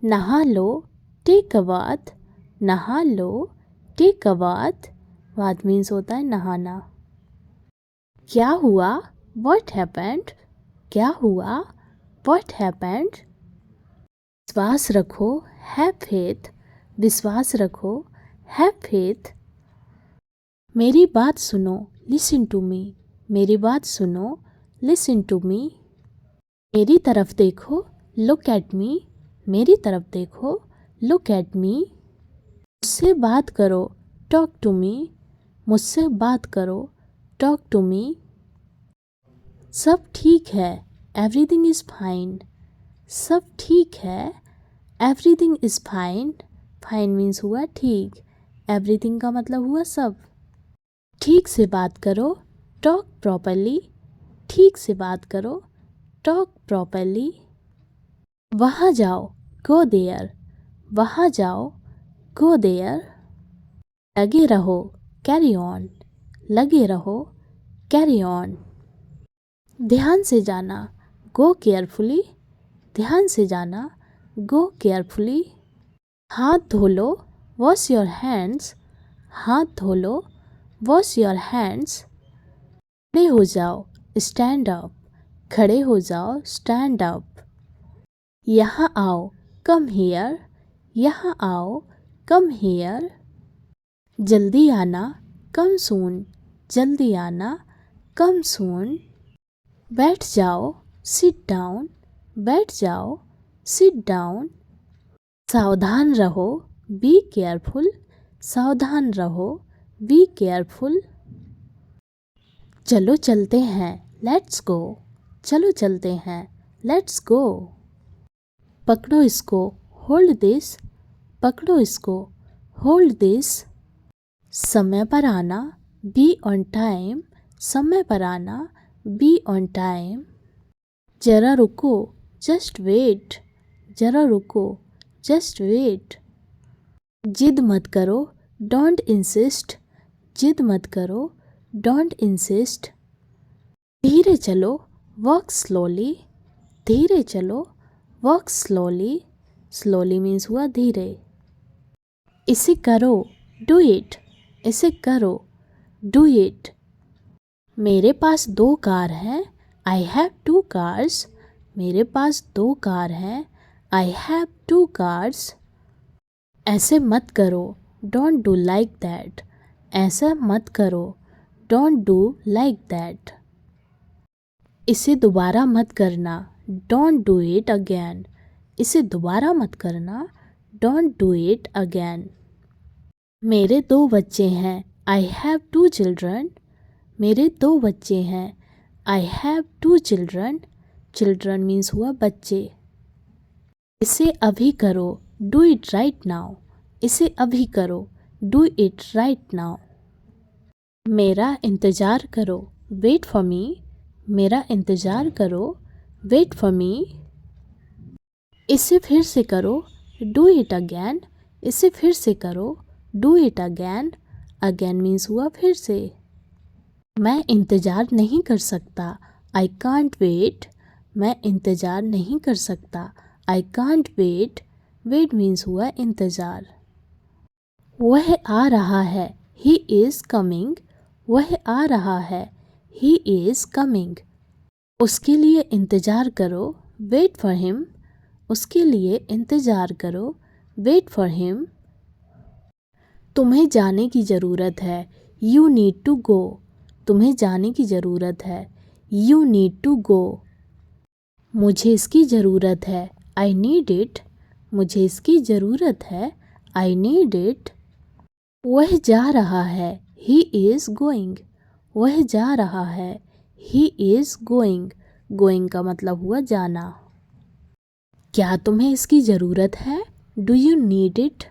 नहा लो, take a bath. नहा लो, take a bath. Bath means होता है नहाना। क्या हुआ? What happened? क्या हुआ? What happened? विश्वास रखो, हैव फेथ। विश्वास रखो, हैव फेथ। मेरी बात सुनो, लिसन टू मी। मेरी बात सुनो, लिसन टू मी। मेरी तरफ देखो, लुक एट मी। मेरी तरफ देखो, लुक एट मी। मुझसे बात करो, टॉक टू मी। मुझसे बात करो, टॉक टू मी। सब ठीक है, एवरीथिंग इज़ फाइन। सब ठीक है, everything is fine. Fine means हुआ ठीक, एवरीथिंग का मतलब हुआ सब। ठीक से बात करो, टॉक प्रॉपरली। ठीक से बात करो, टॉक प्रॉपरली। वहाँ जाओ, गो देयर। वहाँ जाओ, गो देयर। लगे रहो, कैरी ऑन। लगे रहो, कैरी ऑन। ध्यान से जाना, गो केयरफुली। ध्यान से जाना, गो केयरफुली। हाथ धो लो, वॉश योर हैंड्स। हाथ धो लो, वॉश योर हैंड्स। खड़े हो जाओ, स्टैंड अप। खड़े हो जाओ, स्टैंड अप। यहाँ आओ, कम हियर। यहाँ आओ, कम हियर। जल्दी आना, कम सून। जल्दी आना, कम सून। बैठ जाओ, सिट डाउन। बैठ जाओ, सिट डाउन। सावधान रहो, बी केयरफुल। सावधान रहो, बी केयरफुल। चलो चलते हैं, लेट्स गो। चलो चलते हैं, लेट्स गो। पकड़ो इसको, होल्ड दिस। पकड़ो इसको, होल्ड दिस। समय पर आना, बी ऑन टाइम। समय पर आना, बी ऑन टाइम। जरा रुको, जस्ट वेट। जरा रुको, जस्ट वेट। जिद मत करो, डोंट इंसिस्ट। जिद मत करो, डोंट इंसिस्ट। धीरे चलो, वॉक स्लोली। धीरे चलो, वॉक स्लोली। स्लोली मीन्स हुआ धीरे। इसे करो, डू इट। इसे करो, डू इट। मेरे पास 2 कार हैं, आई हैव 2 कार्स। मेरे पास 2 कार हैं, आई हैव 2 कार्स। ऐसे मत करो, डोंट डू लाइक दैट। ऐसा मत करो, डोंट डू लाइक दैट। इसे दोबारा मत करना, डोंट डू इट अगेन। इसे दोबारा मत करना, डोंट डू इट अगेन। मेरे 2 बच्चे हैं, आई हैव 2 चिल्ड्रन। मेरे 2 बच्चे हैं, I have 2 children. Children means हुआ बच्चे। इसे अभी करो, डू इट राइट नाउ। इसे अभी करो, डू इट राइट नाउ। मेरा इंतज़ार करो, वेट फॉर मी। मेरा इंतज़ार करो, वेट फॉर मी। इसे फिर से करो, डू इट अगैन। इसे फिर से करो, do it again. Again means हुआ फिर से। मैं इंतज़ार नहीं कर सकता, आई कांट वेट। मैं इंतज़ार नहीं कर सकता, I can't wait. Wait means हुआ इंतज़ार। वह आ रहा है, ही इज़ कमिंग। वह आ रहा है, ही इज़ कमिंग। उसके लिए इंतज़ार करो, वेट फॉर हिम। उसके लिए इंतज़ार करो, वेट फॉर हिम। तुम्हें जाने की ज़रूरत है, यू नीड टू गो। तुम्हें जाने की ज़रूरत है, यू नीड टू गो। मुझे इसकी ज़रूरत है, आई नीड इट। मुझे इसकी ज़रूरत है, आई नीड इट। वह जा रहा है, ही इज़ गोइंग। वह जा रहा है, ही इज़ गोइंग। गोइंग का मतलब हुआ जाना। क्या तुम्हें इसकी ज़रूरत है, डू यू नीड इट।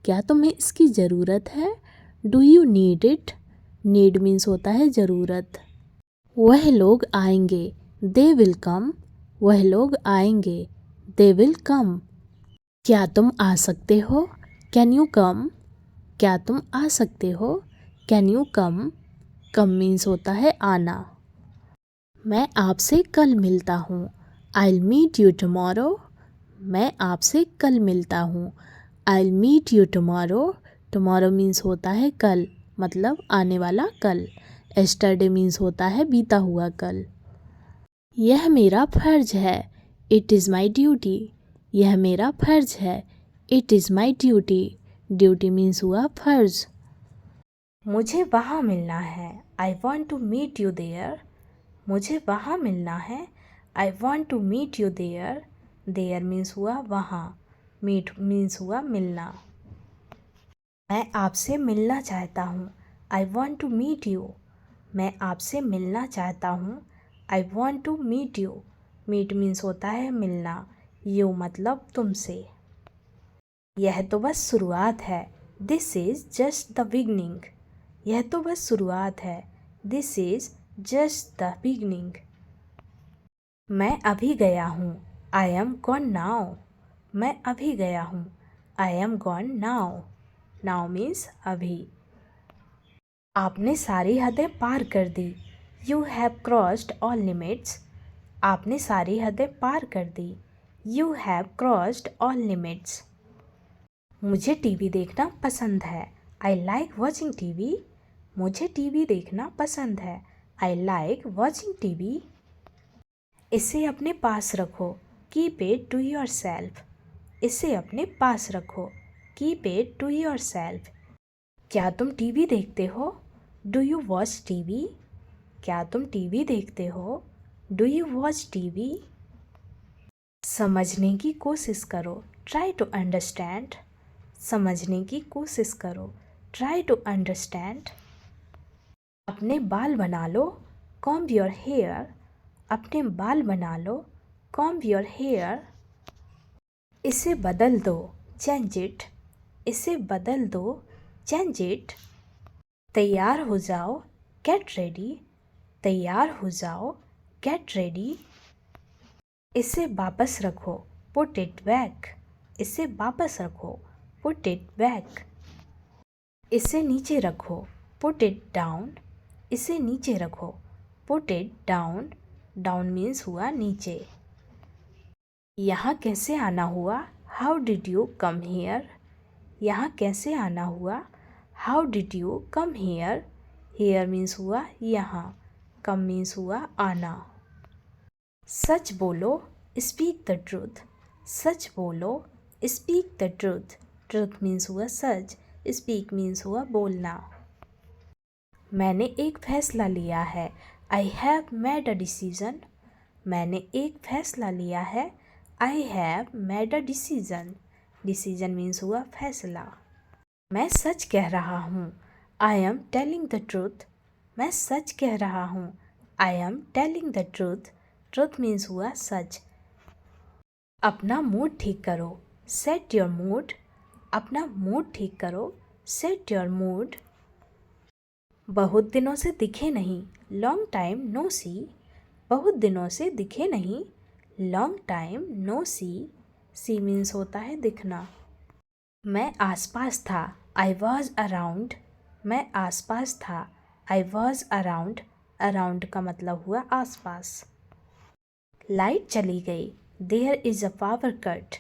क्या तुम्हें इसकी ज़रूरत है, do you need it. Need means होता है ज़रूरत। वह लोग आएंगे, दे विल कम। वह लोग आएंगे, दे विल कम। क्या तुम आ सकते हो, कैन यू कम। क्या तुम आ सकते हो, can you come. Come means होता है आना। मैं आपसे कल मिलता हूँ, I will meet you tomorrow. मैं आपसे कल मिलता हूँ। I'll meet you tomorrow. Tomorrow means होता है कल, मतलब आने वाला कल। Yesterday मीन्स होता है बीता हुआ कल। यह मेरा फ़र्ज है। It is my duty. यह मेरा फ़र्ज है। It is my duty. Duty means हुआ फ़र्ज। मुझे वहाँ मिलना है। I want to meet you there. मुझे वहाँ मिलना है। I want to meet you there. There means हुआ वहाँ। Meet मीन्स हुआ मिलना। मैं आपसे मिलना चाहता हूँ। I want to meet you. मैं आपसे मिलना चाहता हूँ। I want to meet you. Meet means होता है मिलना। You मतलब तुमसे। यह तो बस शुरुआत है। This is just the beginning. यह तो बस शुरुआत है। This is just the beginning. मैं अभी गया हूँ। I am gone now. मैं अभी गया हूँ। I am gone now. Now means अभी। आपने सारी हदें पार कर दी। You have crossed all limits. आपने सारी हदें पार कर दी। You have crossed all limits. मुझे टीवी देखना पसंद है। I like watching TV. मुझे टीवी देखना पसंद है। I like watching TV. इसे अपने पास रखो। Keep it to yourself. इसे अपने पास रखो। Keep it to yourself. क्या तुम टीवी देखते हो? Do you watch TV? क्या तुम टीवी देखते हो? Do you watch TV? समझने की कोशिश करो। Try to understand. समझने की कोशिश करो। Try to understand. अपने बाल बना लो। Comb your hair. अपने बाल बना लो। Comb your hair. इसे बदल दो। Change it. इसे बदल दो। Change it. तैयार हो जाओ। Get ready. तैयार हो जाओ। Get ready. इसे वापस रखो। Put it back. इसे वापस रखो। Put it back. इसे नीचे रखो। Put it down. इसे नीचे रखो। Put it down. Down means हुआ नीचे। यहाँ कैसे आना हुआ? How did you come here? यहाँ कैसे आना हुआ? How did you come here? Hear means हुआ यहाँ। कम मीन्स हुआ आना। सच बोलो। Speak the truth. सच बोलो। Speak the truth. Truth means हुआ सच। स्पीक मीन्स हुआ बोलना। मैंने एक फैसला लिया है। I have made a decision. मैंने एक फैसला लिया है। I have made a decision. Decision means हुआ फैसला। मैं सच कह रहा हूँ। I am telling the truth. मैं सच कह रहा हूँ। I am telling the truth. Truth means हुआ सच। अपना मूड ठीक करो। Set your mood. अपना मूड ठीक करो। Set your mood. बहुत दिनों से दिखे नहीं। लॉन्ग टाइम नो सी। बहुत दिनों से दिखे नहीं। लॉन्ग टाइम नो सी। सी मीन्स होता है दिखना। मैं आसपास था। I was around. मैं आसपास था। I was around. अराउंड का मतलब हुआ आसपास। लाइट चली गई। There is a power cut.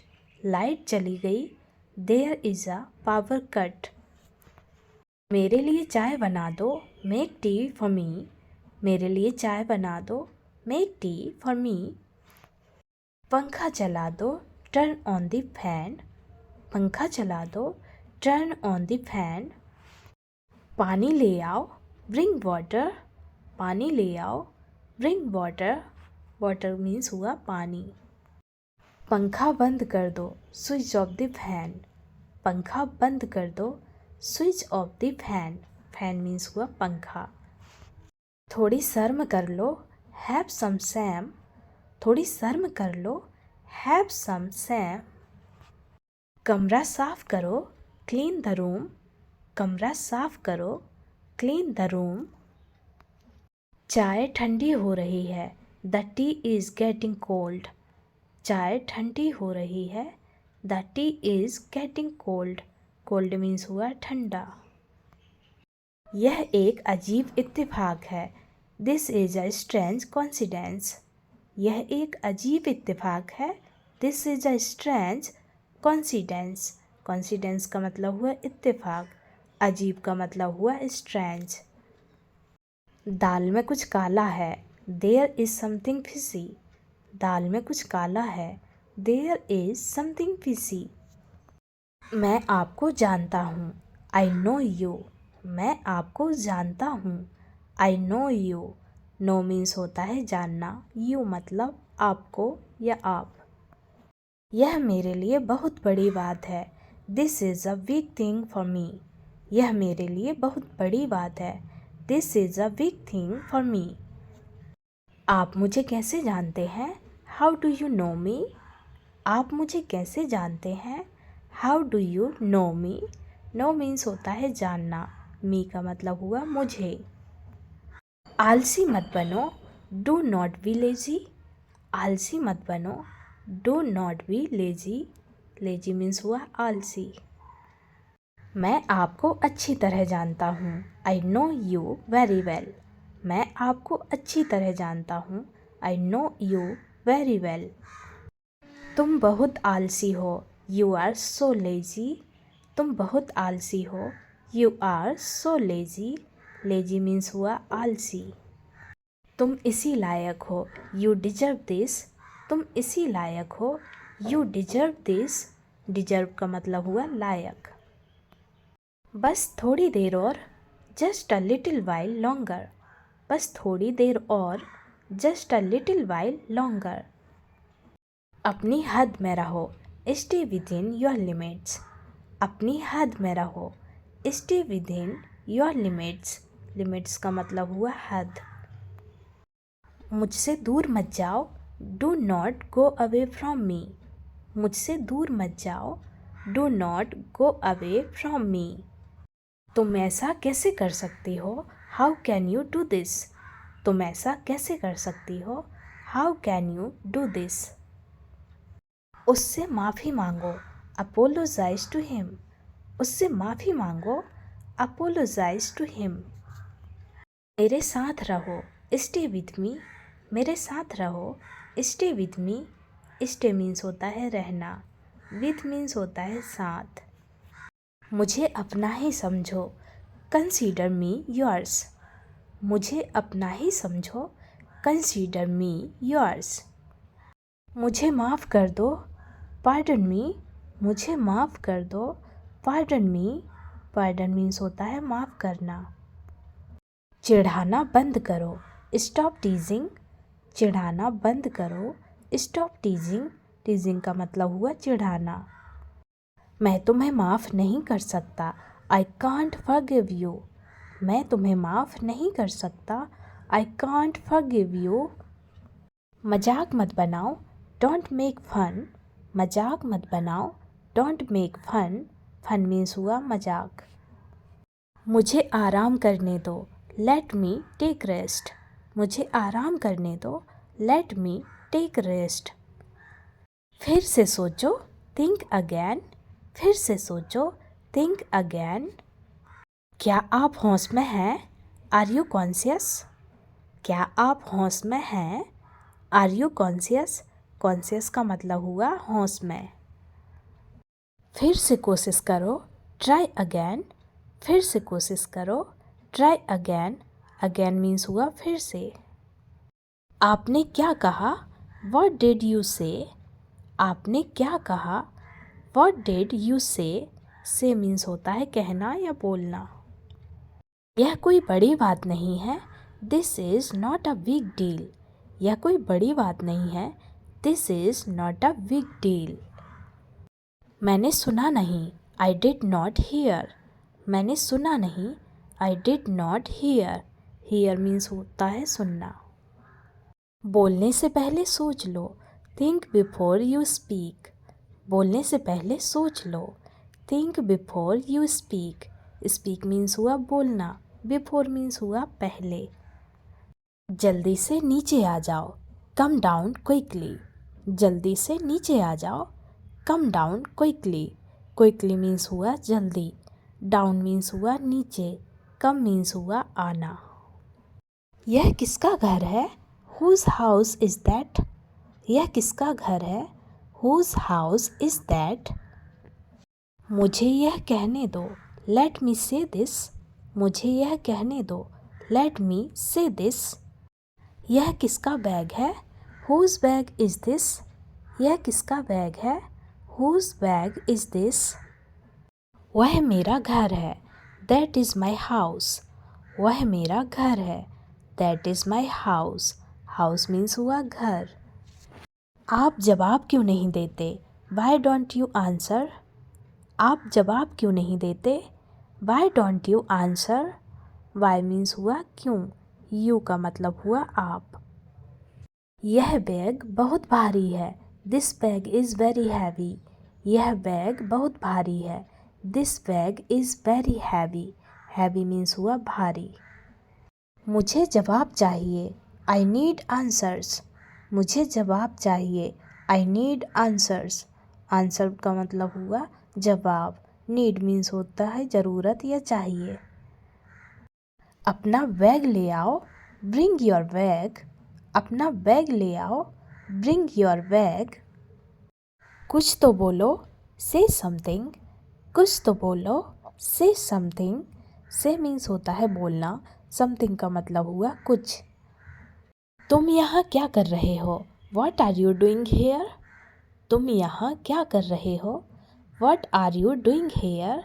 Light चली गई। There is a power cut. मेरे लिए चाय बना दो। Make tea for me. मेरे लिए चाय बना दो। Make tea for me. पंखा चला दो। Turn on the fan. पंखा चला दो। Turn on the fan. पानी ले आओ। Bring water. पानी ले आओ। Bring water. वाटर मीन्स हुआ पानी। पंखा बंद कर दो। Switch off the fan. पंखा बंद कर दो। Switch off the fan. Fan means हुआ पंखा। थोड़ी शर्म कर लो। Have some Sam. थोड़ी शर्म कर लो। Have some Sam. कमरा साफ करो। Clean the room. कमरा साफ करो। Clean the room. चाय ठंडी हो रही है। The T is getting cold. चाय ठंडी हो रही है। The T is getting cold. Cold means हुआ ठंडा। यह एक अजीब इत्तेफाक है। This is a strange coincidence. यह एक अजीब इत्तेफाक है। This is a strange coincidence. Coincidence का मतलब हुआ इत्तेफाक, अजीब का मतलब हुआ स्ट्रेंज। दाल में कुछ काला है, देयर इज समथिंग फिशी। दाल में कुछ काला है, देयर इज समथिंग फिशी। मैं आपको जानता हूँ, आई नो यू। मैं आपको जानता हूँ, I know you. Know means होता है जानना, यू मतलब आपको या आप। यह मेरे लिए बहुत बड़ी बात है, this is a big thing for me. यह मेरे लिए बहुत बड़ी बात है, this is a big thing for me. आप मुझे कैसे जानते हैं, how do you know me. आप मुझे कैसे जानते हैं, how do you know me. Know means होता है जानना, मी का मतलब हुआ मुझे। आलसी मत बनो, डू नॉट बी लेजी। आलसी मत बनो, do not be lazy. Lazy means हुआ आलसी। मैं आपको अच्छी तरह जानता हूँ, I know you very well. मैं आपको अच्छी तरह जानता हूँ, I know you very well. तुम बहुत आलसी हो, यू आर सो लेजी। तुम बहुत आलसी हो, you are so lazy. Lazy means हुआ आलसी। तुम इसी लायक हो, यू डिजर्व दिस। तुम इसी लायक हो, यू डिजर्व दिस। डिजर्व का मतलब हुआ लायक। बस थोड़ी देर और, just a little while longer. बस थोड़ी देर और, just a little while longer. अपनी हद में रहो, stay with in your limits. अपनी हद में रहो, stay with in your limits. Limits का मतलब हुआ हद। मुझसे दूर मत जाओ, do not go away from me. मुझसे दूर मत जाओ, do not go away from me. तुम ऐसा कैसे कर सकती हो, how can you do this. तुम ऐसा कैसे कर सकती हो, how can you do this. उससे माफ़ी मांगो, अपोलोजाइज टू हिम। उससे माफ़ी मांगो, अपोलोजाइज टू हिम। मेरे साथ रहो, स्टे विद मी। मेरे साथ रहो, stay with me. Stay means होता है रहना, विद मीन्स होता है साथ। मुझे अपना ही समझो, कंसीडर मी योर्स। मुझे अपना ही समझो, कंसीडर मी योर्स। मुझे माफ़ कर दो, पार्डन मी। मुझे माफ़ कर दो, पार्डन मी। पार्डन मीन्स होता है माफ़ करना। चिढ़ाना बंद करो, स्टॉप टीजिंग। चिढ़ाना बंद करो, स्टॉप टीजिंग। टीजिंग का मतलब हुआ चिढ़ाना। मैं तुम्हें माफ़ नहीं कर सकता, आई कांट फॉरगिव यू। मैं तुम्हें माफ़ नहीं कर सकता, आई कांट फॉरगिव यू। मजाक मत बनाओ, डोंट मेक फन। मजाक मत बनाओ, don't make fun. Fun means हुआ मजाक। मुझे आराम करने दो, लेट मी टेक रेस्ट। मुझे आराम करने दो, लेट मी टेक रेस्ट। फिर से सोचो, थिंक अगैन। फिर से सोचो, थिंक अगैन। क्या आप होश में हैं, आर यू कॉन्शियस। क्या आप होश में हैं, आर यू कॉन्शियस। कॉन्शियस का मतलब हुआ होश में। फिर से कोशिश करो, ट्राई अगैन। फिर से कोशिश करो, ट्राई अगैन। अगैन मीन्स हुआ फिर से। आपने क्या कहा, व्हाट डिड यू से। आपने क्या कहा, व्हाट डिड यू से मीन्स होता है कहना या बोलना। यह कोई बड़ी बात नहीं है, this is not a big deal. यह कोई बड़ी बात नहीं है, this is not a big deal. मैंने सुना नहीं, आई डिड नॉट हियर। मैंने सुना नहीं, I did not hear. Hear means होता है सुनना। बोलने से पहले सोच लो, थिंक बिफोर यू स्पीक। बोलने से पहले सोच लो, think before you speak. Speak means हुआ बोलना, बिफोर मीन्स हुआ पहले। जल्दी से नीचे आ जाओ, कम डाउन क्विकली। जल्दी से नीचे आ जाओ, come down quickly. Quickly means हुआ जल्दी, डाउन मीन्स हुआ नीचे, कम मीन्स हुआ आना। यह किसका घर है, हुज हाउस इज़ दैट। यह किसका घर है, Whose house is that? मुझे यह कहने दो. Let me say this. मुझे यह कहने दो. Let me say this. यह किसका बैग है? Whose bag is this? यह किसका बैग है? Whose bag is this? वह मेरा घर है. That is my house. वह मेरा घर है. That is my house. House means हुआ घर. आप जवाब क्यों नहीं देते? Why don't you answer? आप जवाब क्यों नहीं देते? Why don't you answer? Why means हुआ क्यों. You का मतलब हुआ आप. यह बैग बहुत भारी है. This bag is very heavy. यह बैग बहुत भारी है. This bag is very heavy. Heavy means हुआ भारी. मुझे जवाब चाहिए. I need answers. मुझे जवाब चाहिए. I need answers. आंसर का मतलब हुआ जवाब. नीड मीन्स होता है ज़रूरत या चाहिए. अपना बैग ले आओ. Bring your bag. अपना बैग ले आओ. Bring your bag. कुछ तो बोलो. से समथिंग. कुछ तो बोलो. से समथिंग. से मीन्स होता है बोलना. समथिंग का मतलब हुआ कुछ. तुम यहाँ क्या कर रहे हो? What are you doing here? तुम यहाँ क्या कर रहे हो? What are you doing here?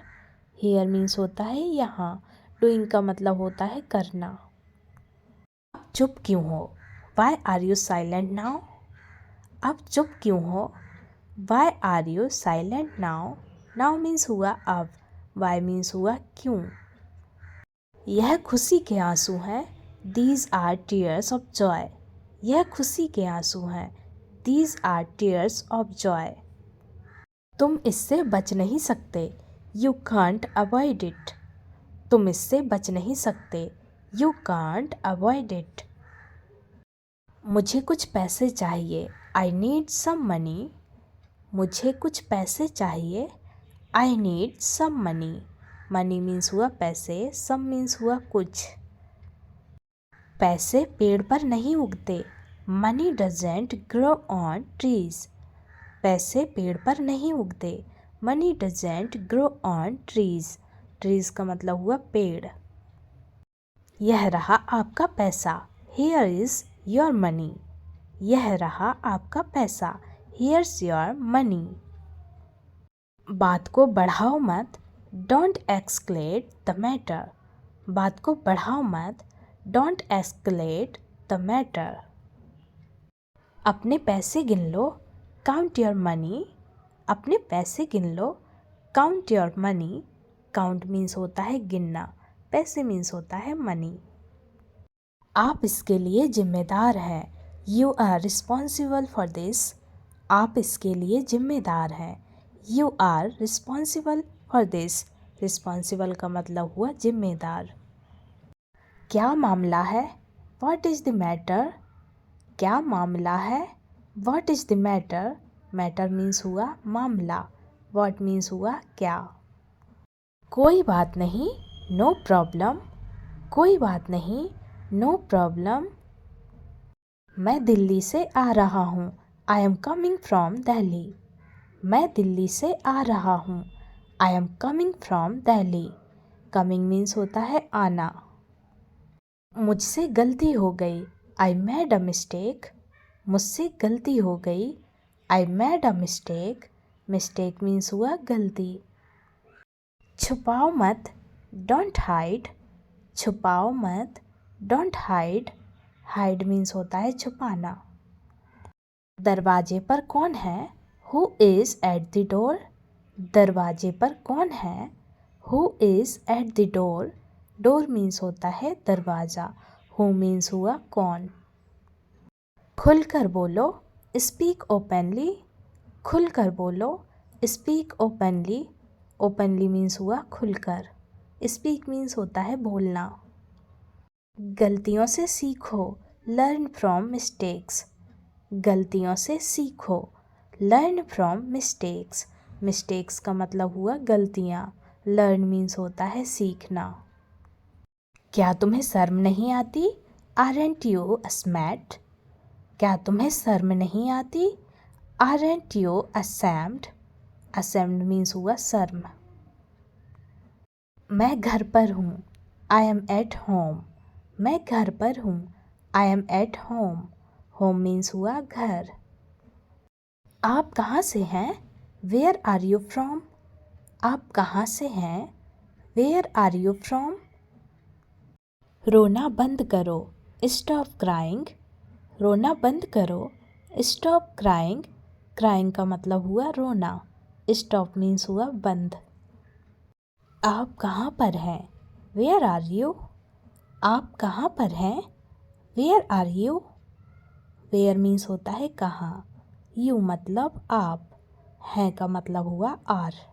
Here means होता है यहाँ. Doing का मतलब होता है करना. अब चुप क्यों हो? Why are you silent now? अब चुप क्यों हो? Why are you silent now? Now means हुआ अब. Why means हुआ क्यों. यह खुशी के आंसू हैं. These are tears of joy. यह खुशी के आंसू हैं. These are tears of joy. तुम इससे बच नहीं सकते. You can't avoid it. तुम इससे बच नहीं सकते. You can't avoid it. मुझे कुछ पैसे चाहिए. I need some money. मुझे कुछ पैसे चाहिए. I need some money. Money means हुआ पैसे. Some means हुआ कुछ. पैसे पेड़ पर नहीं उगते. Money doesn't grow on trees. पैसे पेड़ पर नहीं उगते. Money doesn't grow on trees. Trees का मतलब हुआ पेड़. यह रहा आपका पैसा. Here is your money. यह रहा आपका पैसा. Here's your money. बात को बढ़ाओ मत. Don't escalate the matter. बात को बढ़ाओ मत. Don't escalate the matter. अपने पैसे गिन लो. Count your money. अपने पैसे गिन लो. Count your money. Count means होता है गिनना. पैसे means होता है money. आप इसके लिए जिम्मेदार हैं. You are responsible for this. आप इसके लिए जिम्मेदार हैं. You are responsible for this. Responsible का मतलब हुआ जिम्मेदार. क्या मामला है? What is the matter? क्या मामला है? What is the matter? Matter means हुआ मामला. What means हुआ क्या. कोई बात नहीं. No problem. कोई बात नहीं. No problem. मैं दिल्ली से आ रहा हूँ. I am coming from Delhi. मैं दिल्ली से आ रहा हूँ. I am coming from Delhi. Coming means होता है आना. मुझसे गलती हो गई. I made a mistake. मुझसे गलती हो गई. I made a mistake. Mistake means हुआ गलती. छुपाओ मत. Don't hide. छुपाओ मत. Don't hide. Hide means होता है छुपाना. दरवाजे पर कौन है? Who is at the door? दरवाजे पर कौन है? Who is at the door? Door means होता है दरवाज़ा. Who means हुआ कौन. खुलकर बोलो. Speak openly. खुलकर बोलो. Speak openly. Openly means हुआ खुलकर. Speak means होता है बोलना. गलतियों से सीखो. Learn from mistakes. गलतियों से सीखो. Learn from mistakes. Mistakes का मतलब हुआ गलतियाँ. Learn means होता है सीखना. क्या तुम्हें शर्म नहीं आती? Aren't you ashamed? क्या तुम्हें शर्म नहीं आती? Aren't you ashamed? Ashamed means हुआ शर्म। मैं घर पर हूँ। I am at home. मैं घर पर हूँ। I am at home. Home means हुआ घर। आप कहाँ से हैं? Where are you from? आप कहाँ से हैं? Where are you from? रोना बंद करो। Stop crying. रोना बंद करो। Stop crying. Crying का मतलब हुआ रोना। Stop means हुआ बंद। आप कहाँ पर हैं? Where are you? आप कहाँ पर हैं? Where are you? Where means होता है कहाँ। You मतलब आप। हैं का मतलब हुआ आर।